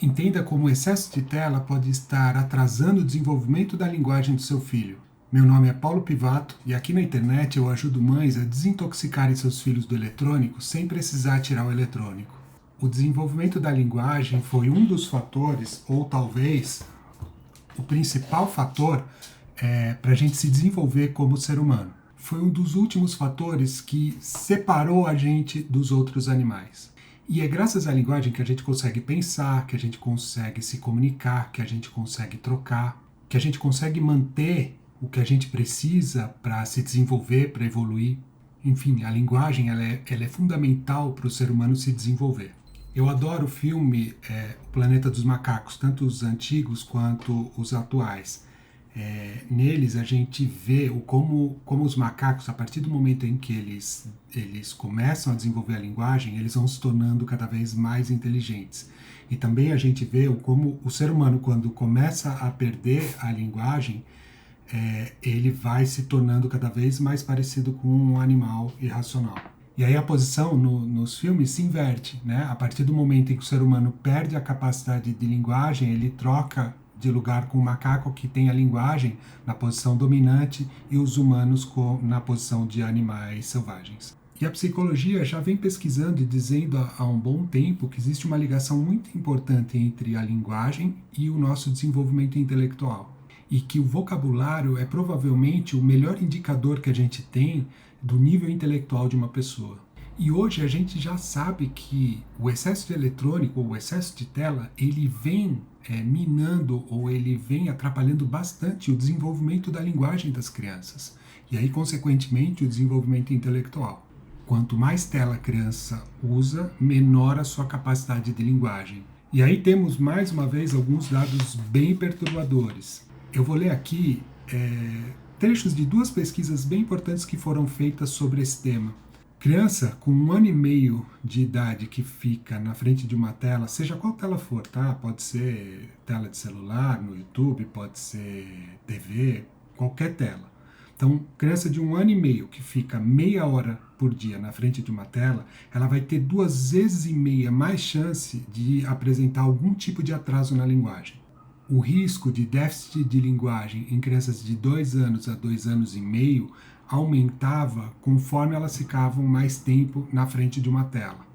Entenda como o excesso de tela pode estar atrasando o desenvolvimento da linguagem do seu filho. Meu nome é Paulo Pivato e aqui na internet eu ajudo mães a desintoxicarem seus filhos do eletrônico sem precisar tirar o eletrônico. O desenvolvimento da linguagem foi um dos fatores, ou talvez o principal fator, para a gente se desenvolver como ser humano. Foi um dos últimos fatores que separou a gente dos outros animais. E é graças à linguagem que a gente consegue pensar, que a gente consegue se comunicar, que a gente consegue trocar, que a gente consegue manter o que a gente precisa para se desenvolver, para evoluir. Enfim, a linguagem ela é fundamental para o ser humano se desenvolver. Eu adoro o filme O Planeta dos Macacos, tanto os antigos quanto os atuais. Neles a gente vê como os macacos, a partir do momento em que eles começam a desenvolver a linguagem, eles vão se tornando cada vez mais inteligentes. E também a gente vê como o ser humano, quando começa a perder a linguagem, ele vai se tornando cada vez mais parecido com um animal irracional. E aí a posição nos filmes se inverte, né? A partir do momento em que o ser humano perde a capacidade de linguagem, ele troca de lugar com o macaco que tem a linguagem na posição dominante e os humanos na posição de animais selvagens. E a psicologia já vem pesquisando e dizendo há um bom tempo que existe uma ligação muito importante entre a linguagem e o nosso desenvolvimento intelectual. E que o vocabulário é provavelmente o melhor indicador que a gente tem do nível intelectual de uma pessoa. E hoje a gente já sabe que o excesso de eletrônico ou o excesso de tela, ele vem minando ou ele vem atrapalhando bastante o desenvolvimento da linguagem das crianças. E aí, consequentemente, o desenvolvimento intelectual. Quanto mais tela a criança usa, menor a sua capacidade de linguagem. E aí temos, mais uma vez, alguns dados bem perturbadores. Eu vou ler aqui trechos de duas pesquisas bem importantes que foram feitas sobre esse tema. Criança com 1 ano e meio de idade que fica na frente de uma tela, seja qual tela for, tá? Pode ser tela de celular, no YouTube, pode ser TV, qualquer tela. Então, criança de 1 ano e meio que fica meia hora por dia na frente de uma tela, ela vai ter 2,5 vezes mais chance de apresentar algum tipo de atraso na linguagem. O risco de déficit de linguagem em crianças de 2 anos a 2 anos e meio aumentava conforme elas ficavam mais tempo na frente de uma tela.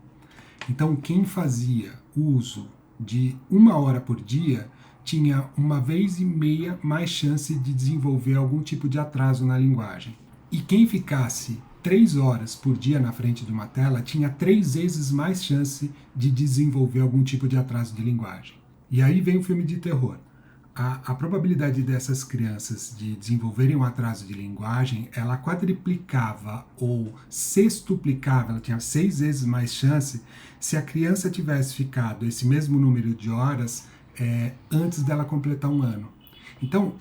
Então, quem fazia uso de 1 hora por dia tinha 1,5 vezes mais chance de desenvolver algum tipo de atraso na linguagem. E quem ficasse 3 horas por dia na frente de uma tela tinha 3 vezes mais chance de desenvolver algum tipo de atraso de linguagem. E aí vem o filme de terror. A probabilidade dessas crianças de desenvolverem um atraso de linguagem, ela quadriplicava ou sextuplicava, ela tinha 6 vezes mais chance se a criança tivesse ficado esse mesmo número de horas antes dela completar 1 ano. Então,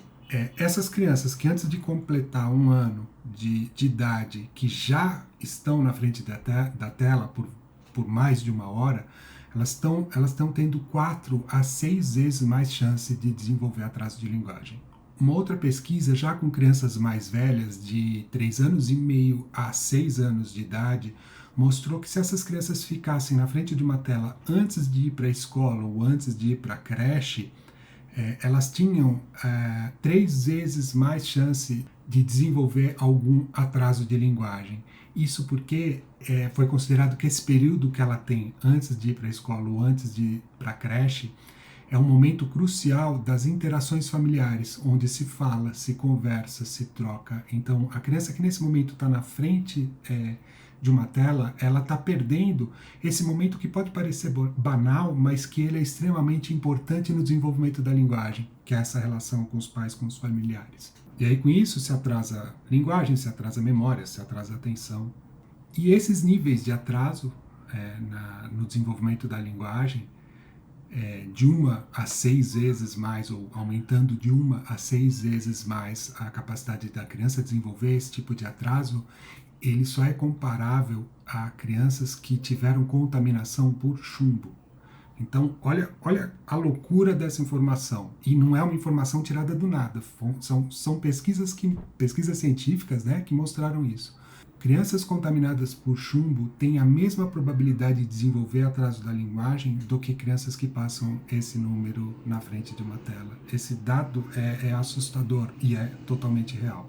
essas crianças que antes de completar 1 ano de idade, que já estão na frente da tela por mais de 1 hora, elas estão tendo 4 a 6 vezes mais chance de desenvolver atraso de linguagem. Uma outra pesquisa, já com crianças mais velhas, de 3 anos e meio a 6 anos de idade, mostrou que se essas crianças ficassem na frente de uma tela antes de ir para a escola ou antes de ir para a creche, elas tinham 3 vezes mais chance de desenvolver algum atraso de linguagem. Isso porque foi considerado que esse período que ela tem antes de ir para a escola ou antes de ir para a creche é um momento crucial das interações familiares, onde se fala, se conversa, se troca. Então, a criança que nesse momento está na frente de uma tela, ela está perdendo esse momento que pode parecer banal, mas que ele é extremamente importante no desenvolvimento da linguagem, que é essa relação com os pais, com os familiares. E aí com isso se atrasa a linguagem, se atrasa a memória, se atrasa a atenção. E esses níveis de atraso no desenvolvimento da linguagem, de 1 a 6 vezes mais, ou aumentando de 1 a 6 vezes mais a capacidade da criança desenvolver esse tipo de atraso, ele só é comparável a crianças que tiveram contaminação por chumbo. Então, olha a loucura dessa informação. E não é uma informação tirada do nada. São pesquisas científicas, né, que mostraram isso. Crianças contaminadas por chumbo têm a mesma probabilidade de desenvolver atraso da linguagem do que crianças que passam esse número na frente de uma tela. Esse dado é assustador e é totalmente real.